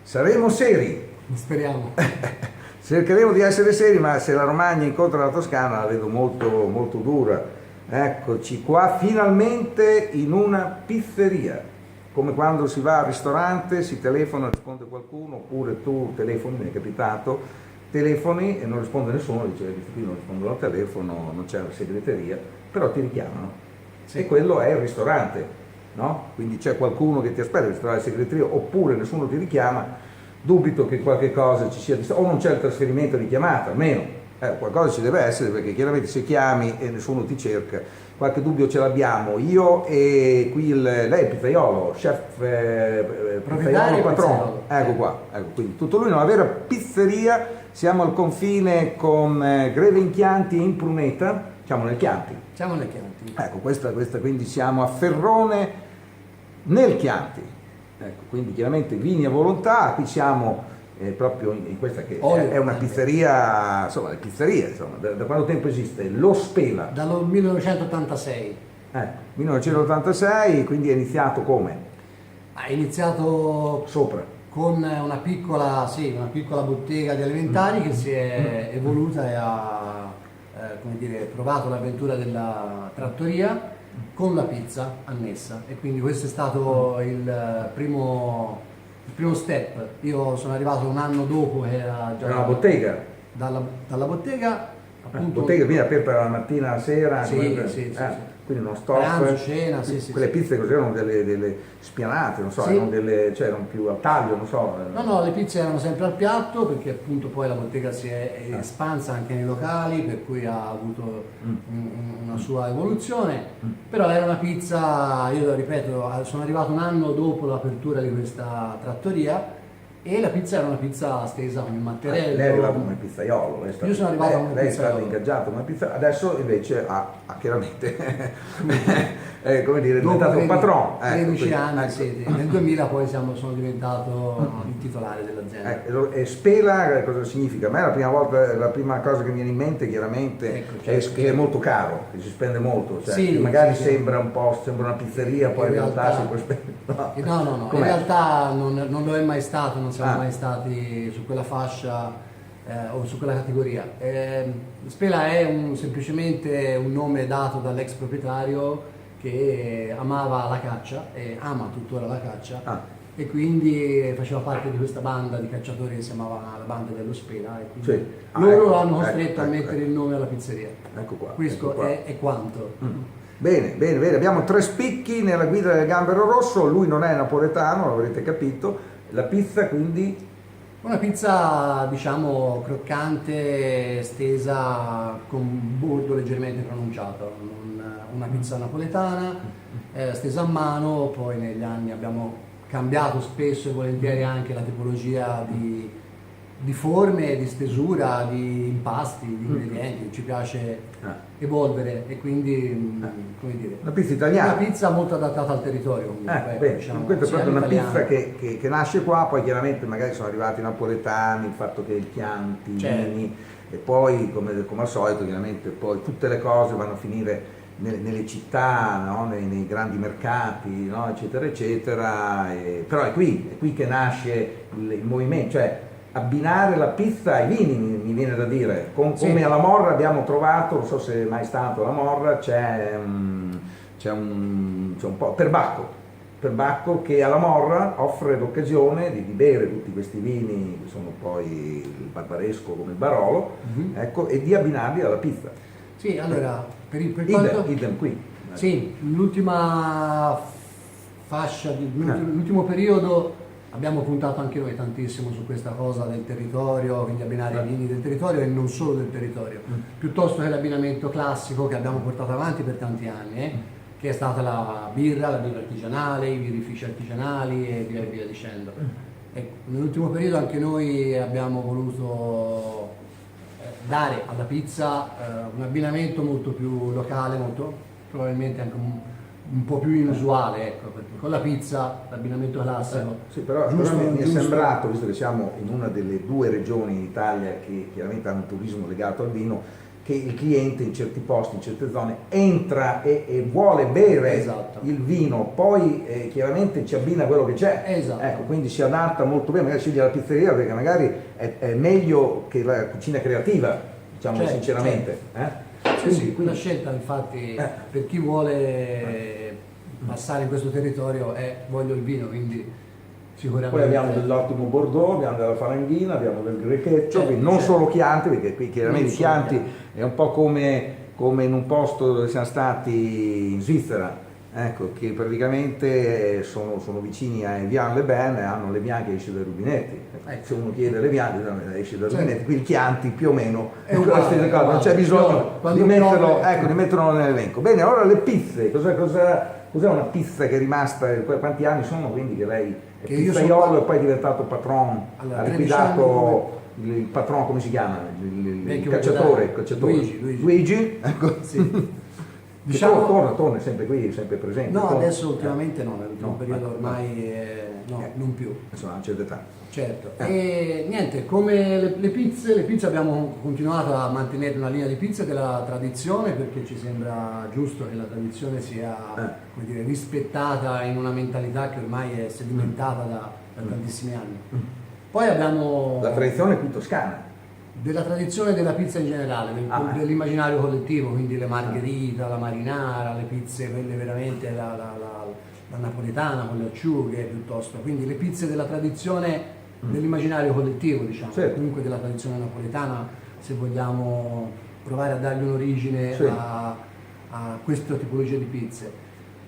Saremo seri. Speriamo. Cercheremo di essere seri, ma se la Romagna incontra la Toscana la vedo molto, molto dura. Eccoci qua, finalmente in una pizzeria. Come quando si va al ristorante, si telefona, risponde qualcuno, oppure tu telefoni, mi è capitato, telefoni e non risponde nessuno, dice qui non rispondono al telefono, non c'è la segreteria, però ti richiamano. Sì. E quello è il ristorante, no? Quindi c'è qualcuno che ti aspetta al ristorante, la segreteria, oppure nessuno ti richiama. Dubito che qualche cosa ci sia, o non c'è il trasferimento di chiamata, almeno qualcosa ci deve essere, perché chiaramente se chiami e nessuno ti cerca, qualche dubbio ce l'abbiamo. Io e qui lei è il pizzaiolo, chef pizzaiolo, patrono, ecco qua, ecco, quindi tutto lui, una vera pizzeria. Siamo al confine con Greve in Chianti e in Pruneta, siamo nel Chianti. Siamo nel Chianti. Ecco, questa quindi siamo a Ferrone nel Chianti. Ecco, quindi chiaramente vini a volontà, qui siamo proprio in questa che è una pizzeria, insomma, le pizzerie, insomma, da quanto tempo esiste? Lo Spela? Dal 1986. 1986, quindi è iniziato come? Ha iniziato Sopra. con una piccola bottega di alimentari che si è evoluta e ha come dire, provato l'avventura della trattoria con la pizza annessa, e quindi questo è stato il primo step. Io sono arrivato un anno dopo che era già una bottega. Dalla bottega, appunto. Bottega quindi aperta la mattina alla sera, sì. quindi non stop. Pranzo, cena, sì. Quelle pizze così erano delle spianate, non so, Sì. erano più a taglio, non so. No, le pizze erano sempre al piatto, perché appunto poi la bottega si è espansa anche nei locali, per cui ha avuto una sua evoluzione. Però era una pizza, io lo ripeto, sono arrivato un anno dopo l'apertura di questa trattoria, e la pizza era una pizza stesa con il matterello. Lei è arrivato come pizzaiolo. Io sono arrivato come lei pizzaiolo. è stato ingaggiato come pizzaiolo, adesso invece ha chiaramente come dire, è diventato un patrono. 13 anni, sì. Nel 2000 poi sono diventato il titolare dell'azienda. E Spela cosa significa? A me la prima cosa che mi viene in mente chiaramente è che è molto caro, che si spende molto, cioè Sì, che magari sì. sembra una pizzeria, poi in realtà si può spendere. No, in realtà non lo è mai stato, non siamo mai stati su quella fascia o su quella categoria. Spela è semplicemente un nome dato dall'ex proprietario che amava la caccia e ama tuttora la caccia, e quindi faceva parte di questa banda di cacciatori che si chiamava la banda dello Spela, e quindi loro hanno costretto a mettere il nome alla pizzeria. Ecco qua. Questo ecco qua. È quanto. Bene, abbiamo 3 spicchi nella guida del Gambero Rosso, lui non è napoletano, l'avrete capito. La pizza quindi? Una pizza, diciamo, croccante, stesa con bordo leggermente pronunciato, una pizza napoletana, stesa a mano. Poi negli anni abbiamo cambiato spesso e volentieri anche la tipologia di forme, di stesura, di impasti, di ingredienti. Ci piace evolvere, e quindi, come dire, una pizza italiana. Una pizza molto adattata al territorio. Bene, diciamo, questa è proprio una italiana. pizza che nasce qua, poi chiaramente magari sono arrivati i napoletani, il fatto che il Chianti, vini, e poi come al solito chiaramente poi tutte le cose vanno a finire nelle città, no? nei grandi mercati, no? eccetera eccetera, però è qui che nasce il movimento, cioè abbinare la pizza ai vini, mi viene da dire, come alla Morra abbiamo trovato, non so se è mai stato alla Morra, c'è un po' per Bacco che alla Morra offre l'occasione di bere tutti questi vini che sono poi il barbaresco come il Barolo, ecco, e di abbinarli alla pizza. Sì, allora, per quanto... idem qui. Sì, l'ultima fascia, l'ultimo periodo abbiamo puntato anche noi tantissimo su questa cosa del territorio, quindi abbinare i vini del territorio e non solo del territorio, piuttosto che l'abbinamento classico che abbiamo portato avanti per tanti anni, che è stata la birra artigianale, i birrifici artigianali e via dicendo. Ecco, nell'ultimo periodo anche noi abbiamo voluto dare alla pizza un abbinamento molto più locale, molto probabilmente anche un po' più inusuale, ecco, perché con la pizza l'abbinamento classico. Sì, però mi è sembrato, visto che siamo in una delle 2 regioni in Italia che chiaramente hanno un turismo legato al vino, che il cliente in certi posti, in certe zone, entra e vuole bere Esatto. il vino, poi chiaramente ci abbina quello che c'è. Esatto. Ecco, quindi si adatta molto bene, magari sceglie la pizzeria perché magari è meglio che la cucina creativa, diciamo Certo, sinceramente. Sì, una scelta infatti per chi vuole passare in questo territorio è voglio il vino, quindi sicuramente. Poi abbiamo dell'ottimo Bordeaux, abbiamo della Faranghina, abbiamo del Grecchetto, Certo, non certo. solo Chianti, perché qui chiaramente Non i solo Chianti Chianti. è un po' come in un posto dove siamo stati in Svizzera, ecco, che praticamente sono vicini ai Vian Le Ben e hanno le bianche esce dai rubinetti. Ecco. Se uno chiede le bianche esce dai Certo. rubinetti, qui il Chianti più o meno È uguale, non c'è bisogno quando di metterlo, piove, ecco, di metterlo nell'elenco. Bene, allora le pizze, cos'è una pizza che è rimasta, quanti anni sono quindi che lei è Che io pizzaiolo sono- e poi è diventato patron, Allora, ha 13 liquidato il patron, come si chiama? Il Vecchio cacciatore, proprietario. Luigi. Luigi, ecco. Sì. Che Diciamo, torna sempre qui, sempre presente. no, torna. adesso ultimamente no, nell'ultimo No, periodo ecco, ormai no, non più. Insomma, a una certa età. Certo, e niente, come le pizze abbiamo continuato a mantenere una linea di pizze della tradizione perché ci sembra giusto che la tradizione sia come dire, rispettata in una mentalità che ormai è sedimentata da tantissimi anni. Poi abbiamo La tradizione qui toscana. della tradizione della pizza in generale, dell'immaginario collettivo, quindi le margherita, la marinara, le pizze, quelle veramente la napoletana con le acciughe piuttosto, quindi le pizze della tradizione dell'immaginario collettivo, diciamo, Certo. comunque della tradizione napoletana, se vogliamo provare a dargli un'origine Sì. a questa tipologia di pizze,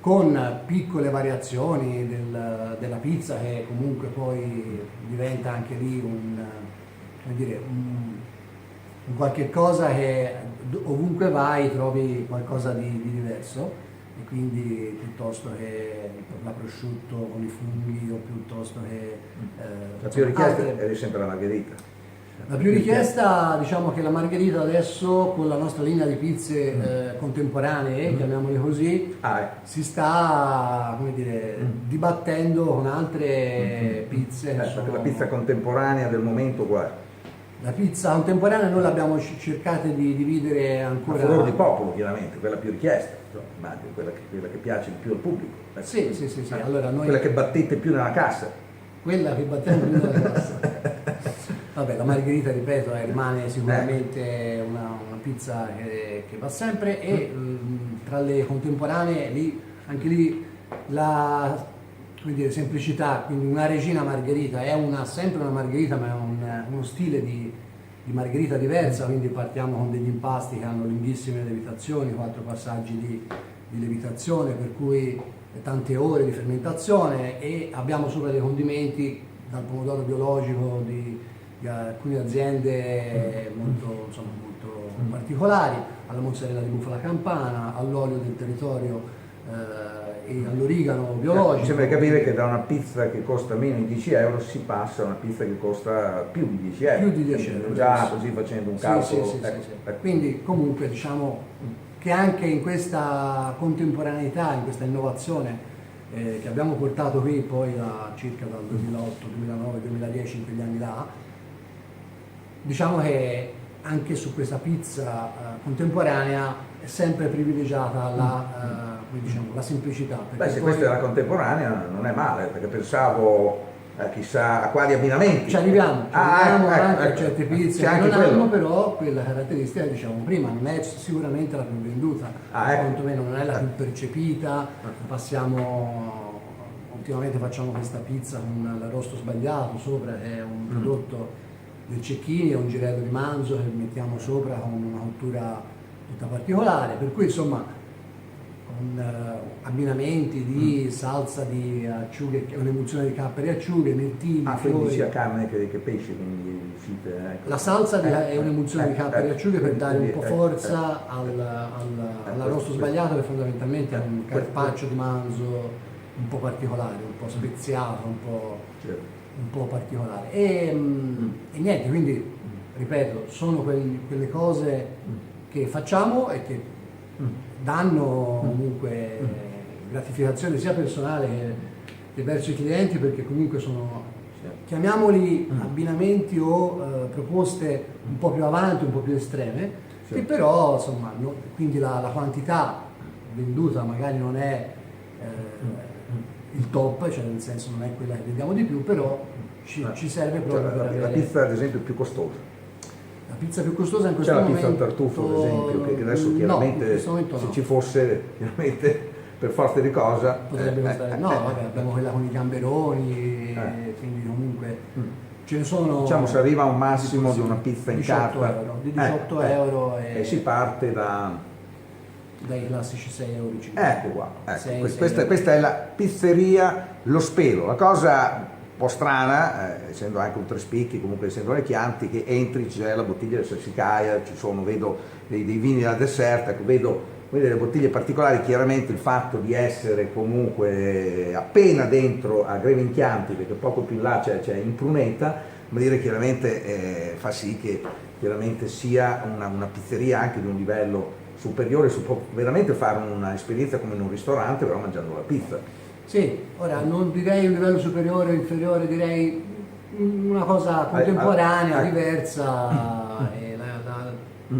con piccole variazioni della pizza che comunque poi diventa anche lì come dire, un qualche cosa che ovunque vai trovi qualcosa di diverso. E quindi piuttosto che la prosciutto con i funghi o piuttosto che La più richiesta altre. è sempre la margherita. La più richiesta, diciamo che la margherita adesso con la nostra linea di pizze contemporanee, chiamiamole così, si sta, come dire, dibattendo con altre pizze. che sono- La pizza contemporanea del momento qua. La pizza contemporanea noi l'abbiamo cercata di dividere A ancora. favore di popolo, chiaramente, quella più richiesta, insomma, immagino, quella che piace di più al pubblico. Sì. Allora noi Quella che battete più nella cassa. quella che battiamo prima della cassa. Vabbè, la margherita, ripeto, rimane sicuramente una pizza che va sempre e tra le contemporanee anche lì la come dire, semplicità, quindi una regina margherita è sempre una margherita ma è uno stile di margherita diversa, quindi partiamo con degli impasti che hanno lunghissime lievitazioni, 4 passaggi di lievitazione, per cui tante ore di fermentazione e abbiamo sopra dei condimenti dal pomodoro biologico di alcune aziende molto particolari, alla mozzarella di bufala campana, all'olio del territorio e all'origano biologico. Mi sembra di capire che da una pizza che costa meno di 10 euro si passa a una pizza che costa più di 10 euro. Più di 10 euro. Già così facendo un calcolo. Sì. Ecco. Quindi comunque diciamo che anche in questa contemporaneità, in questa innovazione che abbiamo portato qui poi circa dal 2008, 2009, 2010, in quegli anni là, diciamo che anche su questa pizza contemporanea è sempre privilegiata la semplicità. Beh, se questa è la contemporanea non è male, perché pensavo chissà a quali abbinamenti. Ci arriviamo anche a certe pizze che non quello. hanno però quella caratteristica che dicevamo prima, non è sicuramente la più venduta, quantomeno non è la più percepita. Ultimamente facciamo questa pizza con l'arrosto sbagliato sopra, che è un prodotto del cecchini, è un girello di manzo che mettiamo sopra con una cottura tutta particolare, per cui insomma con abbinamenti di salsa di acciughe, un'emulsione di capperi e acciughe, mirtilli, quindi fiori. sia carne che pesce, quindi riuscite, ecco. La salsa è un'emulsione di capperi e acciughe per dare un po' forza all'arrosto sbagliato, che fondamentalmente è un carpaccio di manzo un po' particolare, un po' speziato, un po' particolare. E niente, quindi ripeto, sono quelle cose che facciamo e che danno comunque gratificazione sia personale che verso i clienti, perché comunque sono, chiamiamoli abbinamenti o proposte un po' più avanti, un po' più estreme, Che però insomma quindi la quantità venduta magari non è il top, cioè nel senso non è quella che vendiamo di più, però ci serve proprio per avere la pizza ad esempio più costosa. La pizza più costosa in questo C'è la momento... pizza al tartufo ad esempio, che adesso no, chiaramente in questo momento se no. ci fosse chiaramente per forza di cosa Potrebbe costare... No, vabbè, abbiamo quella con i gamberoni, quindi comunque ce ne sono... Diciamo si arriva a un massimo di una pizza in 18 carta. euro, di 18 euro e si parte da... dai classici 6 euro. 5. Ecco qua, ecco. 6 Questa è la pizzeria Lo Spelo. La cosa un po' strana, essendo anche un tre spicchi, comunque essendo le Chianti, che entri, c'è la bottiglia del Sassicaia, ci sono, vedo dei vini da dessert, ecco, vedo delle bottiglie particolari. Chiaramente il fatto di essere comunque appena dentro a Greve in Chianti, perché poco più in là c'è Impruneta, ma dire chiaramente fa sì che chiaramente sia una pizzeria anche di un livello superiore, si può veramente fare un'esperienza come in un ristorante, però mangiando la pizza. Sì, ora non direi un livello superiore o inferiore, direi una cosa contemporanea, diversa,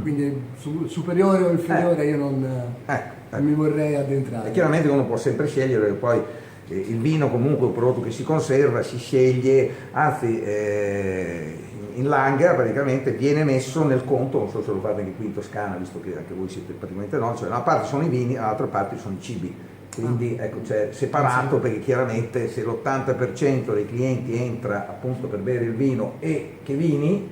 quindi superiore o inferiore io non mi vorrei addentrare. E chiaramente uno può sempre scegliere, perché poi il vino comunque è un prodotto che si conserva, si sceglie, anzi in Langhe praticamente viene messo nel conto, non so se lo fate anche qui in Toscana, visto che anche voi siete praticamente no, cioè da una parte sono i vini, dall'altra parte sono i cibi. Quindi ecco, c'è separato, perché chiaramente se l'80% dei clienti entra appunto per bere il vino e che vini,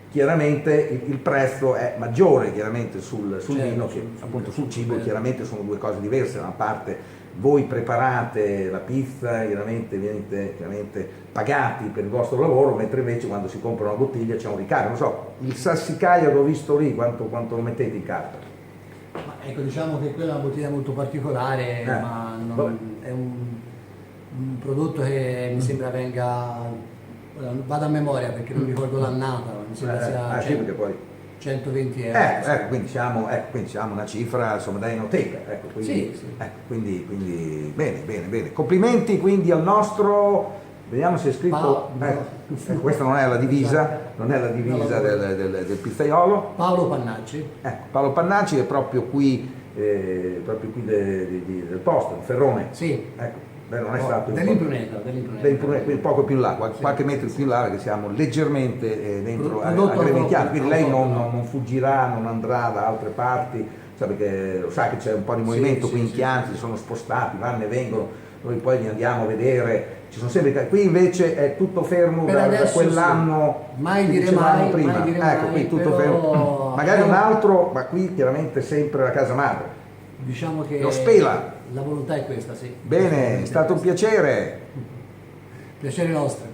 chiaramente il prezzo è maggiore chiaramente sul vino che appunto sul cibo. Chiaramente sono due cose diverse. Da una parte voi preparate la pizza, chiaramente venite chiaramente pagati per il vostro lavoro, mentre invece quando si compra una bottiglia c'è un ricarico. Non so, il Sassicaia che ho visto lì, quanto lo mettete in carta? Ma ecco, diciamo che quella è una bottiglia molto particolare, ma è un prodotto che mi sembra vado a memoria perché non ricordo l'annata, mi sembra sia sì, perché poi 120 euro. Quindi siamo una cifra insomma da enoteca, ecco, quindi, sì. Quindi bene. Complimenti quindi al nostro, vediamo se è scritto, questa non è la divisa, del pizzaiolo. Paolo Pannacci. Paolo Pannacci è proprio qui del posto, di Ferrone. Sì. Ecco. Non è stato dell'Impruneta, quindi poco più in là, qualche metro più in là, che siamo leggermente dentro a Greve in Chianti, quindi lei non fuggirà, non andrà da altre parti, perché lo sa che c'è un po' di movimento qui in Chianti, si sono spostati, vanno e vengono, noi poi li andiamo a vedere, ci sono sempre, qui invece è tutto fermo da quell'anno, mai dire mai prima, ecco, qui tutto fermo, magari un altro, ma qui chiaramente sempre la casa madre. Diciamo che Lo Spela. La volontà è questa, sì. Bene, è stato un piacere. Piacere nostro.